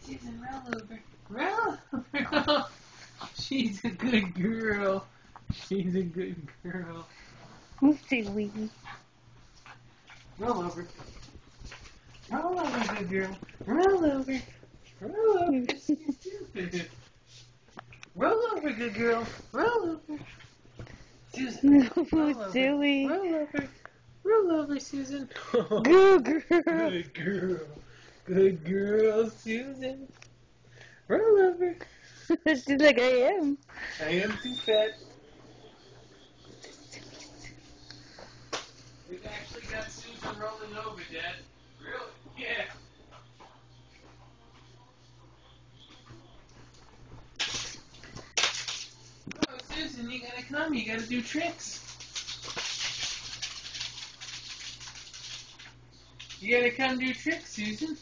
Susan, roll over. Roll over. She's a good girl. She's a good girl. Silly. Roll over. Roll over, good girl. Roll over. Roll over. Roll over, good girl. Roll over. Susan. Roll over. Silly. Roll over. Roll over, Susan. Good girl. Good girl. Good girl, Susan. Roll over. She's like, I am. I am too fat. We've actually got Susan rolling over, Dad. Really? Yeah. Oh, Susan, you gotta come. You gotta do tricks. You gotta come do tricks, Susan.